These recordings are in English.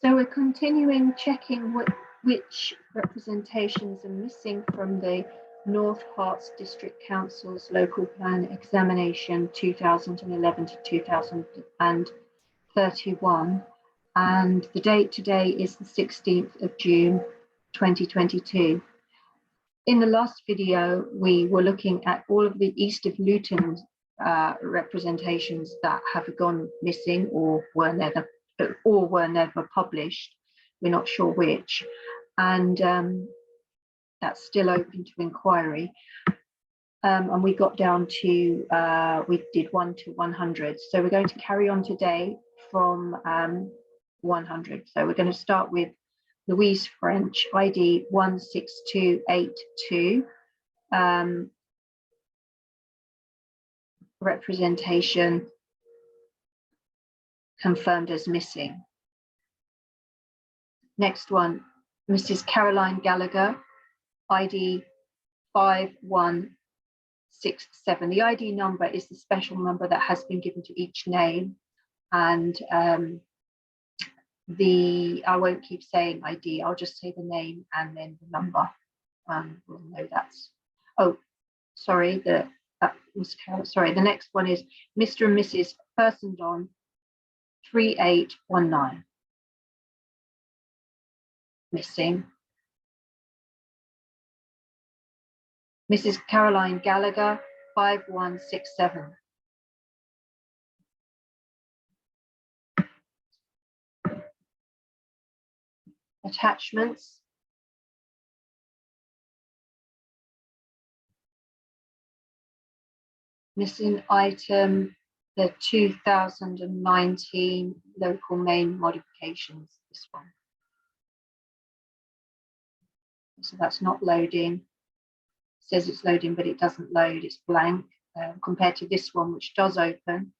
So we're continuing checking which representations are missing from the North Herts District Council's local plan examination 2011 to 2031. And the date today is the 16th of June, 2022. In the last video, we were looking at all of the East of Luton representations that have gone missing or were never published. We're not sure which, and that's still open to inquiry. And we got down to, we did 1 to 100. So we're going to carry on today from 100. So we're going to start with Louise French, ID 16282. Representation confirmed as missing. Next one, Mrs. Caroline Gallagher, ID 5167. The ID number is the special number that has been given to each name, and I won't keep saying ID, I'll just say the name and then the number. We'll know that's, oh, sorry, the next one is Mr. and Mrs. Persondon 3819. Missing. Mrs. Caroline Gallagher 5167. Attachments. Missing item, the 2019 local main modifications, this one. So that's not loading. It says it's loading, but it doesn't load, it's blank compared to this one, which does open.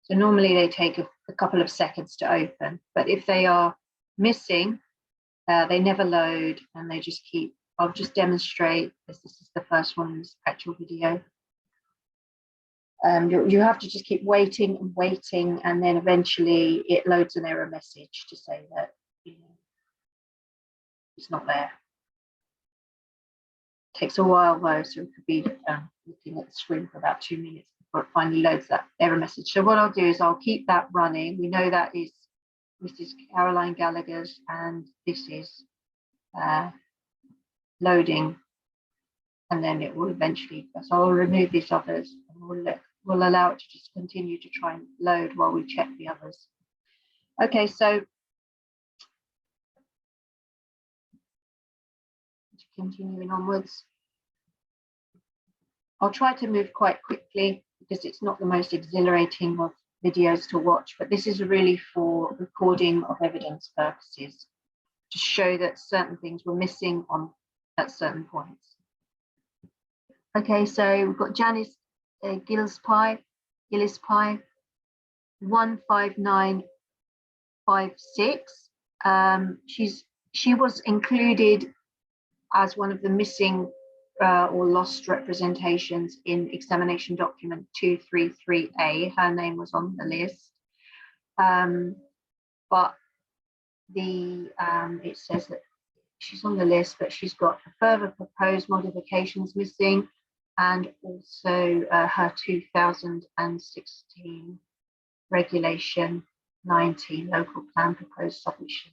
So normally they take a couple of seconds to open, but if they are missing, they never load and they just keep, I'll just demonstrate, as this is the first one in this actual video. You have to just keep waiting and waiting, and then eventually it loads an error message to say that, you know, it's not there. It takes a while though, so it could be looking at the screen for about 2 minutes before it finally loads that error message. So what I'll do is I'll keep that running. We know that is Mrs. Caroline Gallagher's, and this is loading, and then it will eventually, so I'll remove these others and we'll allow it to just continue to try and load while we check the others. Okay, so continuing onwards. I'll try to move quite quickly because it's not the most exhilarating of videos to watch, but this is really for recording of evidence purposes to show that certain things were missing at certain points. Okay, so we've got Janice Gillespie 15956. She was included as one of the missing or lost representations in examination document 233A. Her name was on the list, but it says that she's on the list, but she's got further proposed modifications missing, and also her 2016 regulation 19 local plan proposed submission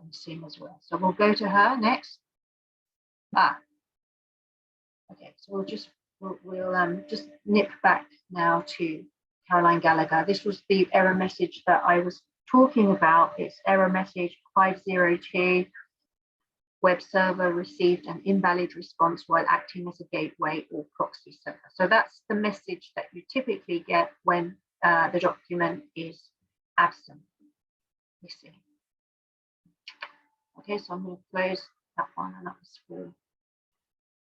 missing as well. So we'll go to her next. Okay, so we'll just nip back now to Caroline Gallagher. This was the error message that I was talking about. It's error message 502. Web server received an invalid response while acting as a gateway or proxy server. So that's the message that you typically get when the document is absent, missing. Okay, so I'm going to close that one, and that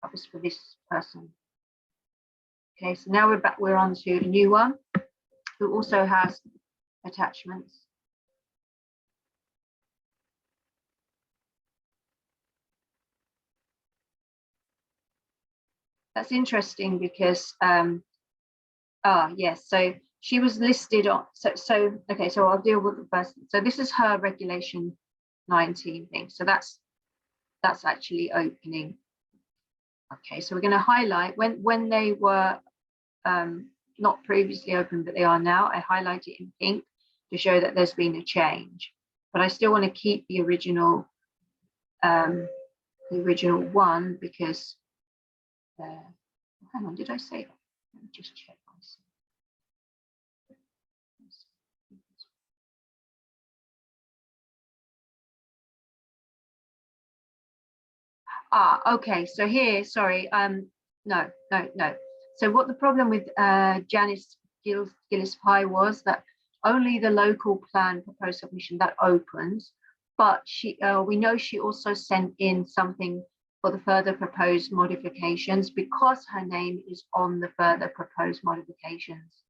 was for this person. Okay, so now we're on to a new one who also has attachments. That's interesting because yes, so she was listed on, okay, so I'll deal with the first. So this is her regulation 19 thing. So that's actually opening. Okay, so we're going to highlight when they were not previously open, but they are now. I highlight it in pink to show that there's been a change, but I still want to keep the original one because hang on, did I say that? Let me just check myself. Okay, so here, sorry, no. So what the problem with Janice Gillis-Pye was that only the local plan proposed submission that opens, but we know she also sent in something for the further proposed modifications because her name is on the further proposed modifications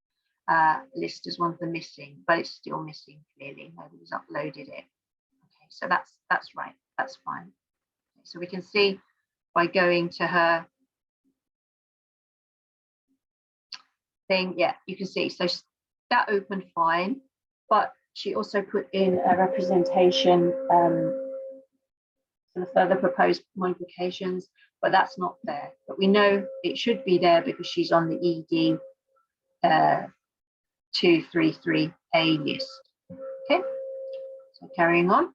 list as one of the missing, but it's still missing clearly. Nobody's uploaded it. Okay, so that's right, that's fine. So we can see by going to her thing, yeah, you can see. So that opened fine, but she also put in a representation for the further proposed modifications, but that's not there. But we know it should be there because she's on the ED 233A list. Okay, so carrying on.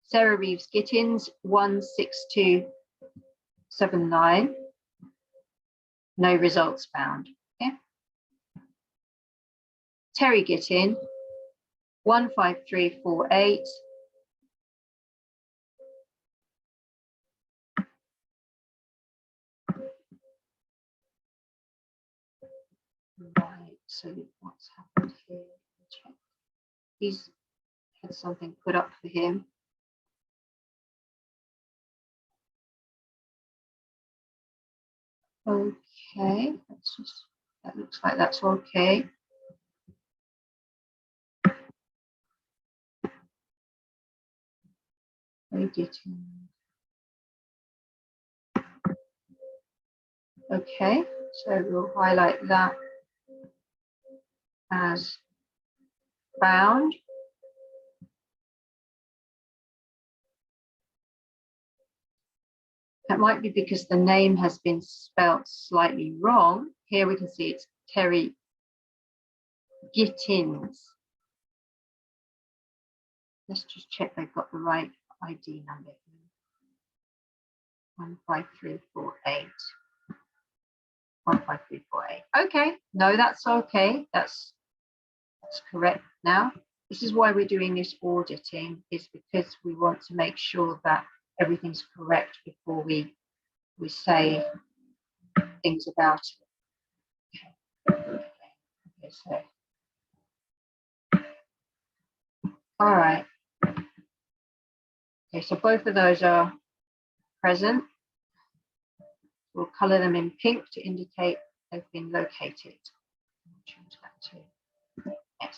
Sarah Reeves Gittins 16279. No results found. Okay. Terry Gittin 15348. Right, so what's happened here? Check. He's had something put up for him. Okay, that looks like that's okay. Okay, so we'll highlight that as found. That might be because the name has been spelt slightly wrong. Here we can see it's Terry Gittins. Let's just check they've got the right ID number. 15348. 15348. Okay, no, that's okay. That's correct now. This is why we're doing this auditing, is because we want to make sure that everything's correct before we say things about it. Okay, so all right. Okay, so both of those are present. We'll color them in pink to indicate they've been located. Change that to yes.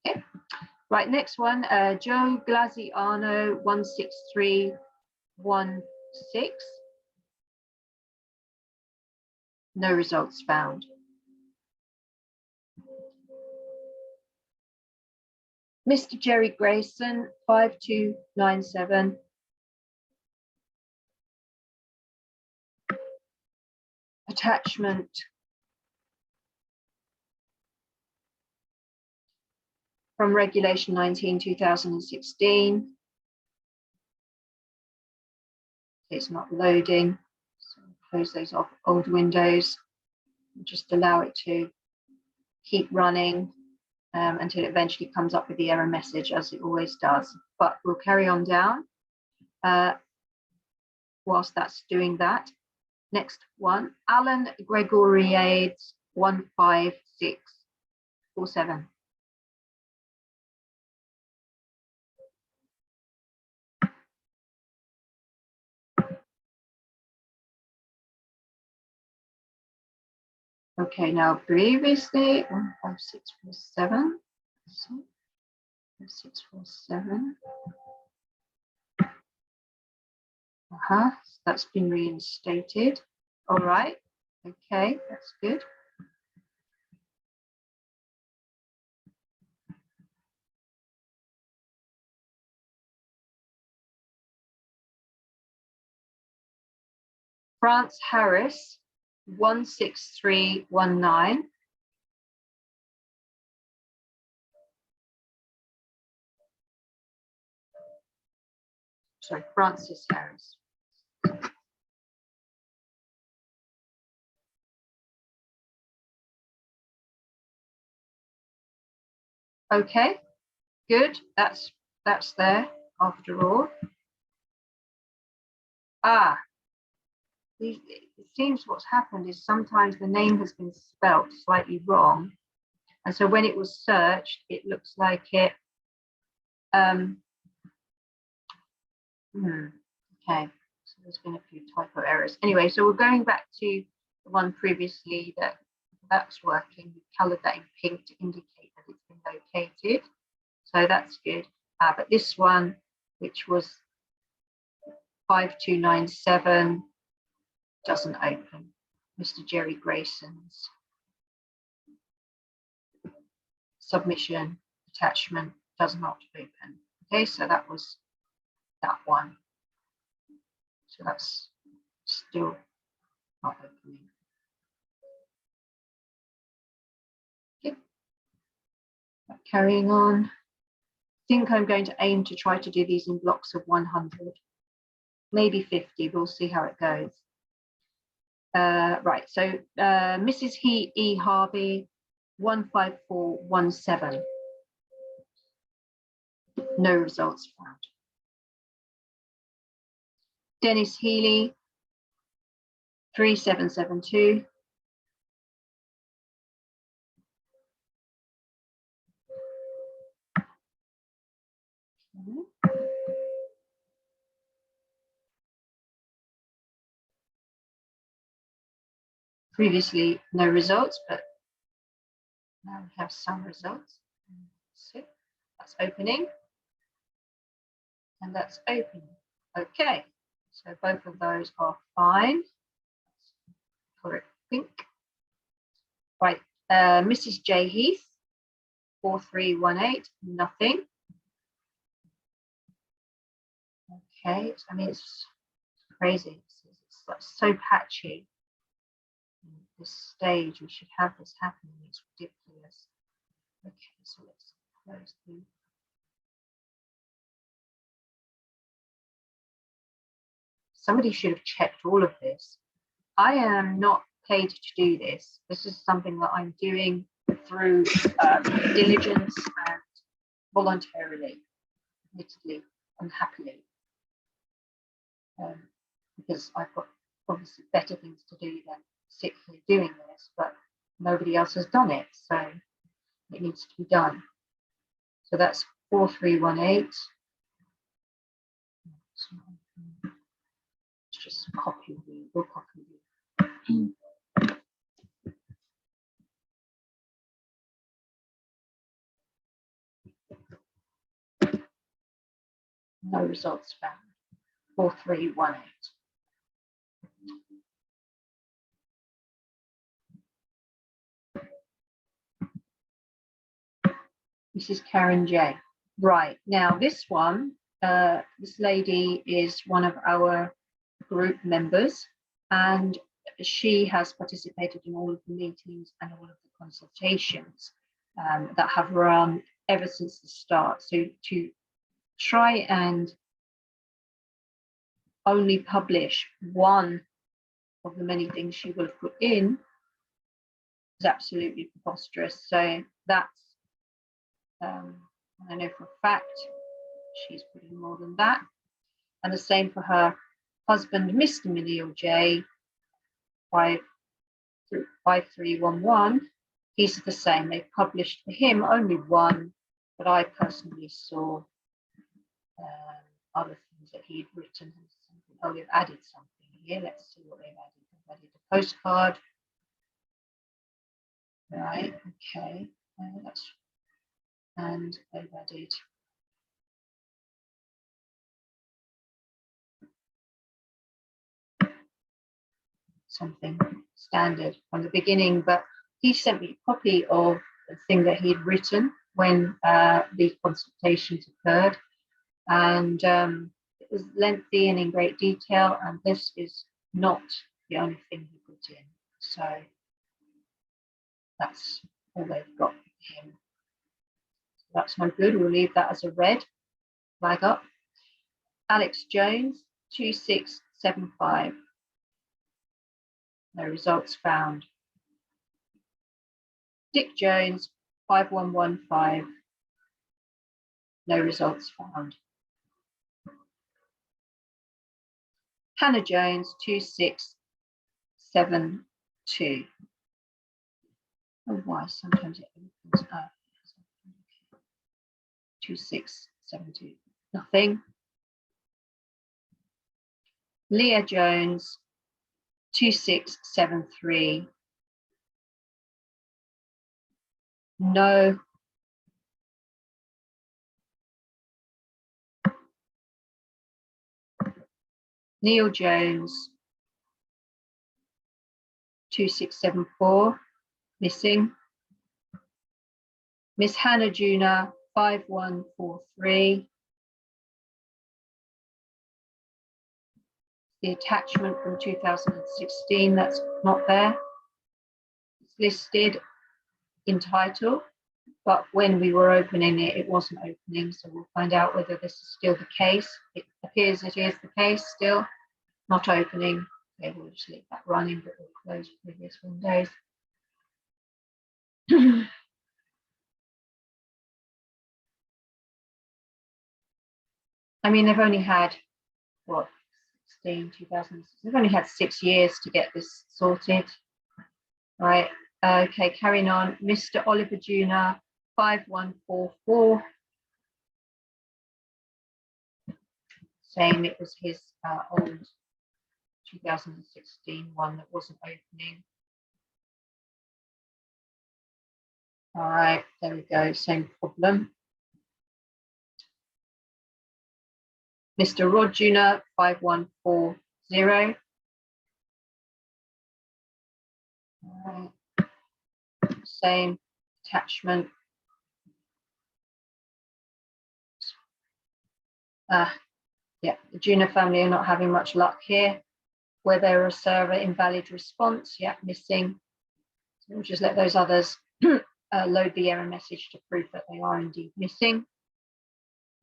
Okay. Right, next one, Joe Glaziano 16316. No results found. Mr. Jerry Grayson 5297. Attachment from Regulation 19/2016. It's not loading, so close those off old windows and just allow it to keep running until it eventually comes up with the error message, as it always does. But we'll carry on down whilst that's doing that. Next one, Alan Gregoriades 15647. Okay, now previously 15647. 647. That's been reinstated. All right. Okay, that's good. France Harris, 16319. Sorry, Francis Harris. Okay, good. That's there after all. It seems what's happened is sometimes the name has been spelt slightly wrong, and so when it was searched, it looks like it. Okay, so there's been a few typo errors. Anyway, so we're going back to the one previously that's working. We coloured that in pink to indicate that it's been located, so that's good. But this one, which was 5297, doesn't open. Mr. Jerry Grayson's submission attachment does not open. Okay, so that was that one. So that's still not opening. Okay. Carrying on. I think I'm going to aim to try to do these in blocks of 100, maybe 50. We'll see how it goes. Right, so Mrs. E. Harvey, 15417. No results found. Dennis Healy, 3772. Previously, no results, but now we have some results. So that's opening, and that's opening. Okay, so both of those are fine. Correct, pink. Right, Mrs. J. Heath, 4318, nothing. Okay, I mean, it's crazy. It's like so patchy. This stage, we should have this happening. It's ridiculous. Okay, so let's close the. Somebody should have checked all of this. I am not paid to do this. This is something that I'm doing through diligence and voluntarily, admittedly, unhappily, because I've got obviously better things to do than sit here doing this, but nobody else has done it, so it needs to be done. So that's 4318. Let's just copy the, we'll copy the. No results found. 4318. This is Karen J. Right, now this one, this lady is one of our group members, and she has participated in all of the meetings and all of the consultations that have run ever since the start. So to try and only publish one of the many things she will have put in is absolutely preposterous. So that's, I know for a fact she's putting more than that. And the same for her husband, Mr. Menil J, 5311. He's the same. They've published for him only one, but I personally saw other things that he'd written. Oh, they've added something here. Let's see what they've added. They've added a postcard. Right, okay. And they've added something standard from the beginning, but he sent me a copy of the thing that he'd written when these consultations occurred. And it was lengthy and in great detail, and this is not the only thing he put in. So that's all they've got for him. So that's no good. We'll leave that as a red flag up. Alex Jones, 2675. No results found. Dick Jones, 5115. No results found. Hannah Jones, 2672. Oh, why? Sometimes it opens up. 2672. Nothing. Leah Jones, 2673. No. Neil Jones, 2674. Missing. Miss Hannah Juna, 5143. The attachment from 2016, that's not there. It's listed in title, but when we were opening it, it wasn't opening. So we'll find out whether this is still the case. It appears it is the case still, not opening. Okay, we'll just leave that running, but we'll close previous windows. I mean, they've only had, what, 2000, they've only had 6 years to get this sorted. Right, okay, carrying on. Mr. Oliver Juna, 5144. Saying it was his old 2016 one that wasn't opening. All right, there we go, same problem. Mr. Rod Juna, 5140. All right. Same attachment. Yeah, the Juna family are not having much luck here. Where there a server invalid response, yeah, missing. So we'll just let those others load the error message to prove that they are indeed missing.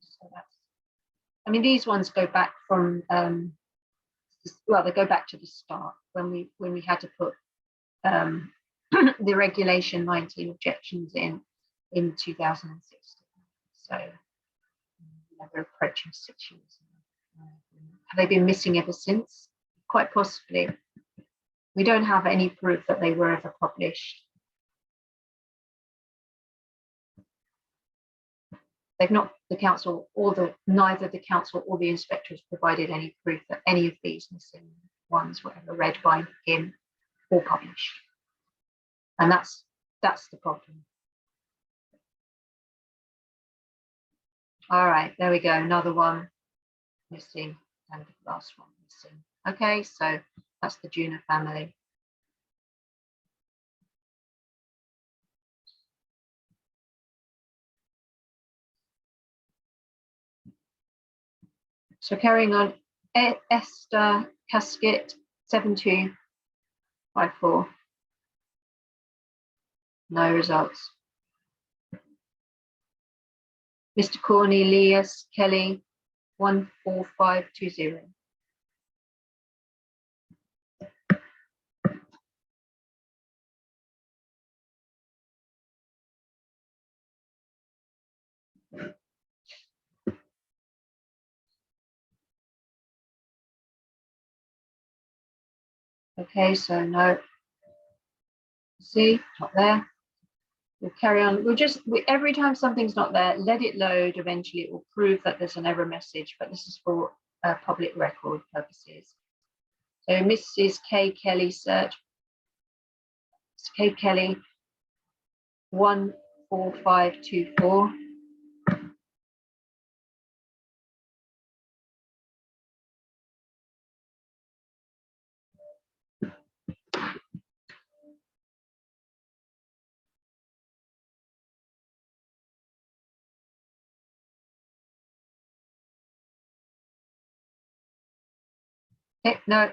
So that's, I mean, these ones go back from, well, they go back to the start when we had to put the regulation 19 objections in 2016. So we're approaching 6 years. Have they been missing ever since? Quite possibly. We don't have any proof that they were ever published. They've not, the council or neither the council or the inspectors provided any proof that any of these missing ones were ever read by him or published. And that's the problem. All right, there we go. Another one missing and the last one missing. Okay, so that's the Juna family. So carrying on, Esther Casket, 7254. No results. Mr. Cornelius Kelly, 14520. Okay, so no. See, not there. We'll carry on. Every time something's not there, let it load. Eventually, it will prove that there's an error message, but this is for public record purposes. So Mrs. K. Kelly search. K. Kelly, 14524. Okay, no.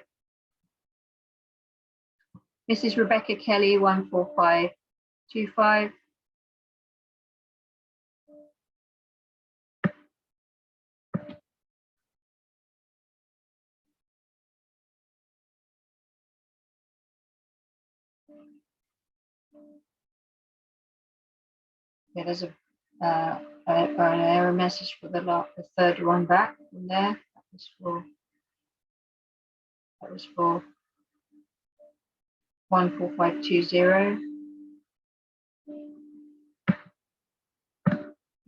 Mrs. Rebecca Kelly, 14525. Yeah, there's an error message for the third one back from there. That was for 14520.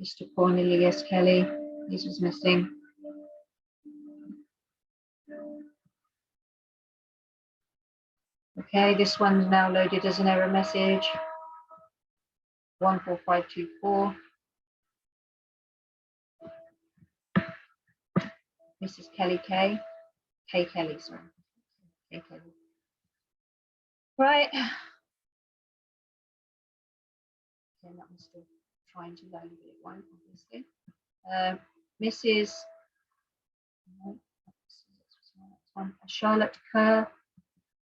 Mr. Cornelius Kelly, this was missing. Okay, this one's now loaded as an error message. 14524. Mrs. Kelly K. Kelly, sorry. K Kelly. Right. Okay, that one's still trying to load, but it won't, obviously. Mrs. Charlotte Kerr,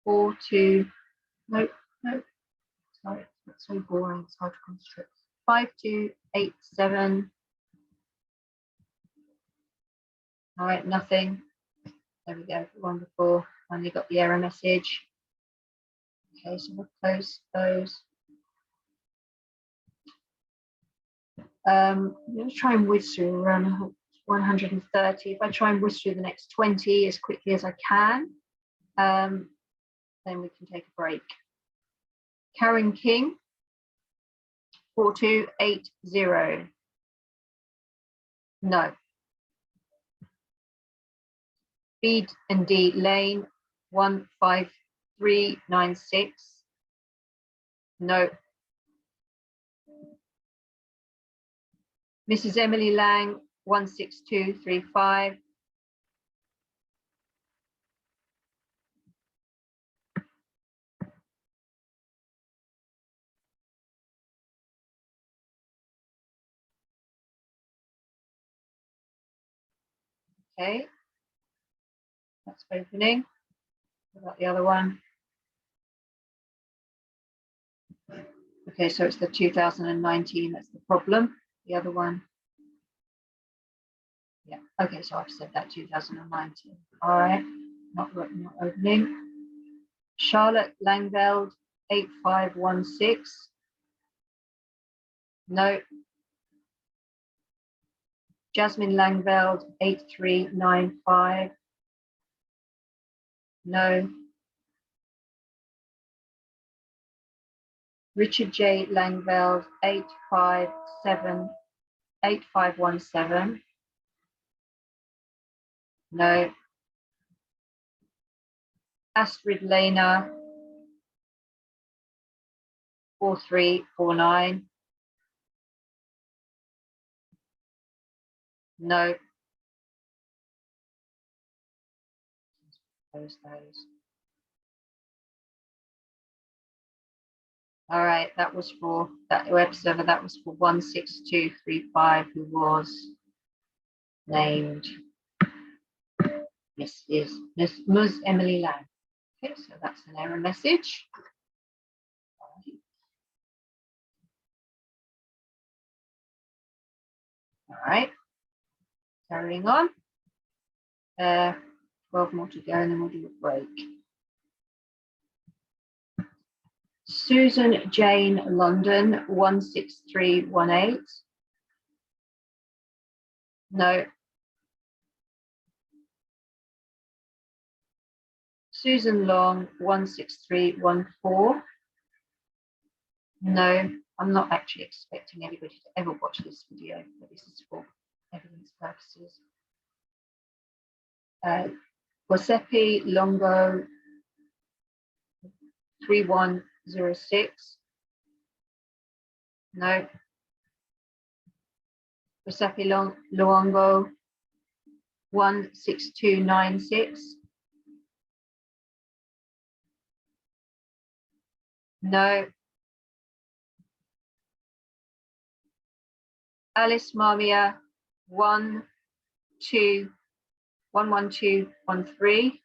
42. Nope. Sorry, it's so boring. It's hard to concentrate. 5287. All right, nothing. There we go. The one before. Finally got the error message. Okay, so we'll close those. I'm going to try and whiz through around 130. If I try and whiz through the next 20 as quickly as I can, then we can take a break. Karen King, 4280. No. Speed and D Lane, 15396. No. Mrs. Emily Lang, 16235. Okay. That's opening. What about the other one? Okay, so it's the 2019, that's the problem. The other one. Yeah, okay, so I've said that 2019. All right, not opening. Charlotte Langveld, 8516. No. Jasmine Langveld, 8395. No. Richard J. Langveld, 8517. No. Astrid Lena, 4349. No. Close those. All right, that was for that web server. That was for 16235, who was named Miss Emily Lang. Okay, so that's an error message. All right, carrying on. 12 more to go, and then we'll do a break. Susan Jane London, 16318. No. Susan Long, 16314. No, I'm not actually expecting anybody to ever watch this video, but this is for evidence purposes. Giuseppe Longo, 3106. No. Giuseppe Luongo, 16296. No. Alice Marmia, 11213.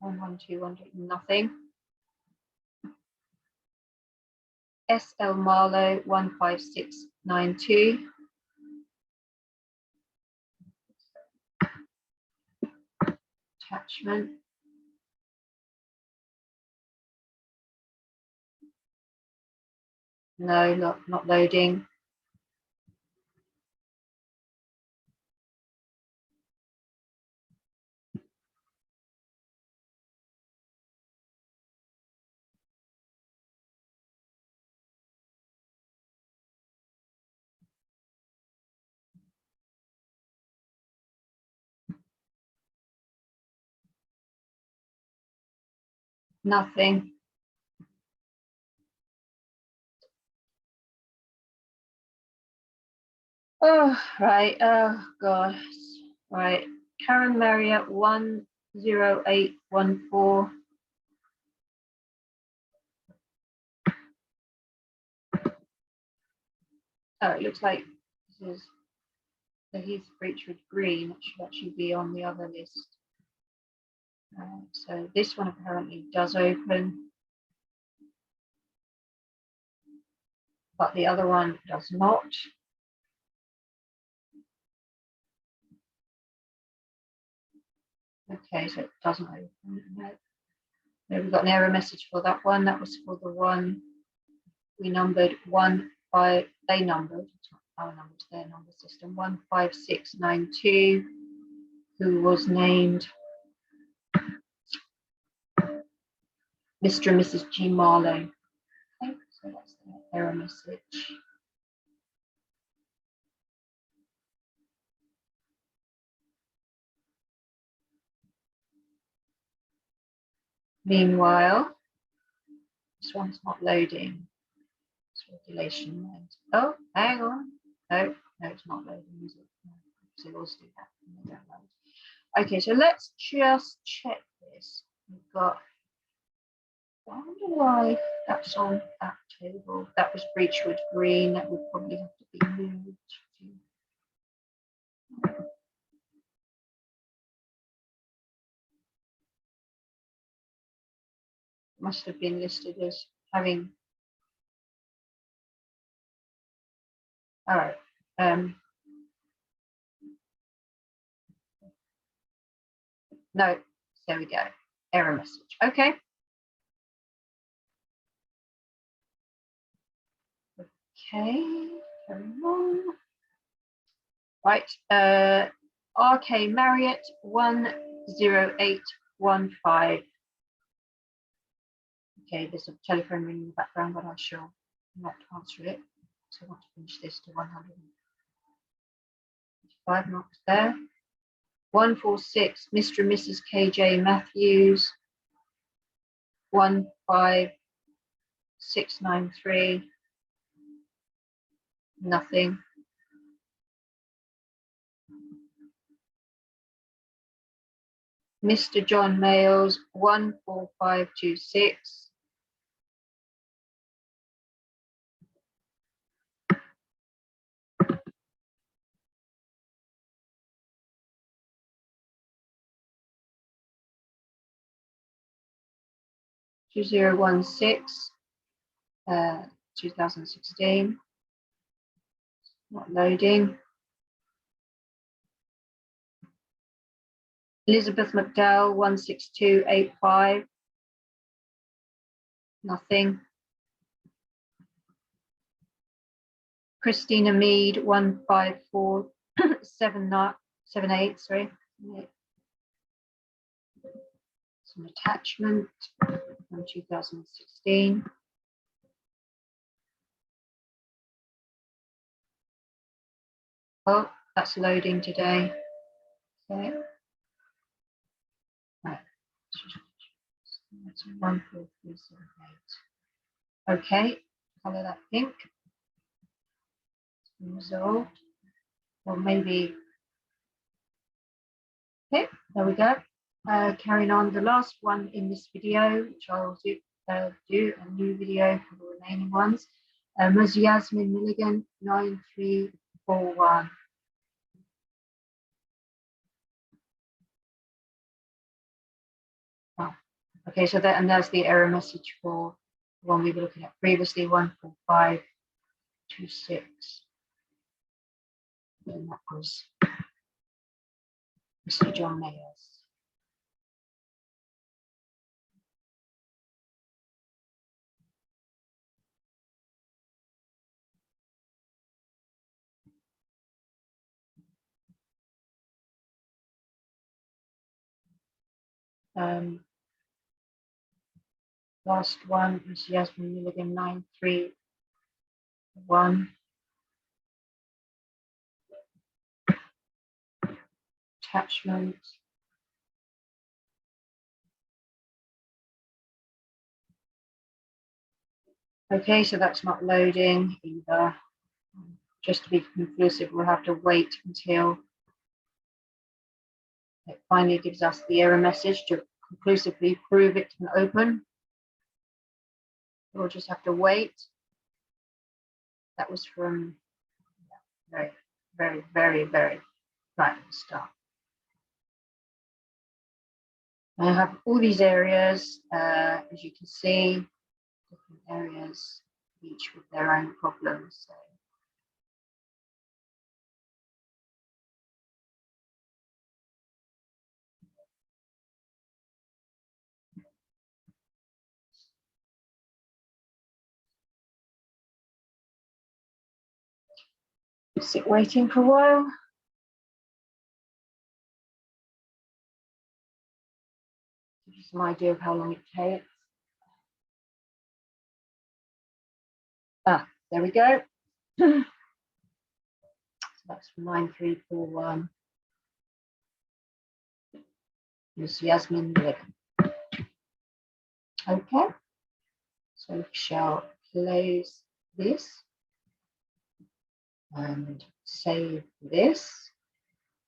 112, nothing. SL Marlow 15692. Attachment. No, not loading. Nothing. Oh, right. Oh, God. Right. Karen Marriott 10814. Oh, it looks like this is the Heath Breachwood Green. It should actually be on the other list. So this one apparently does open, but the other one does not. Okay, so it doesn't open. No, we've got an error message for that one. That was for the one we numbered 15. They numbered, it's not our number, it's their number system, 15692, who was named Mr. and Mrs. G. Marlow. Okay, so that's the error message. Meanwhile, this one's not loading. It's regulation lens. Oh, hang on. No, it's not loading, is it? No, so we'll do that. Okay, so let's just check this. We've got, I wonder why that's on that table. That was Breachwood Green. That would probably have to be moved to. Must have been listed as having. All right. No, there we go. Error message. Okay. Okay, carry on. Right, RK Marriott 10815. Okay, there's a telephone ringing in the background, but I shall not answer it. So I want to finish this to 105 marks there. 146, Mr. and Mrs. KJ Matthews 15693. Nothing. Mr. John Mayles 14526. Two 2016. Not loading. Elizabeth McDowell 16285. Nothing. Christina Mead 15478. Sorry. Some attachment from 2016. Oh, that's loading today. Okay. Right. That's 14378. Okay, color that pink. It's been resolved. Or maybe. Okay, there we go. Carrying on, the last one in this video, which I'll do a new video for the remaining ones, was Yasmin Milligan 9341. Oh, Okay, so that, and there's the error message for the one we were looking at previously, 14526. And that was Mr. John Mayers. Last one is Yasmin Milligan 931. Attachment. Okay, so that's not loading either. Just to be conclusive, we'll have to wait until it finally gives us the error message to conclusively prove it can open. We'll just have to wait. That was from very right at the start. I have all these areas, as you can see, different areas, each with their own problems. So. Sit waiting for a while. Give you some idea of how long it takes. Ah, there we go. So that's 9341. Miss Yasmin Milligan. Okay, so we shall close this and save this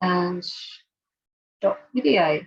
and stop video.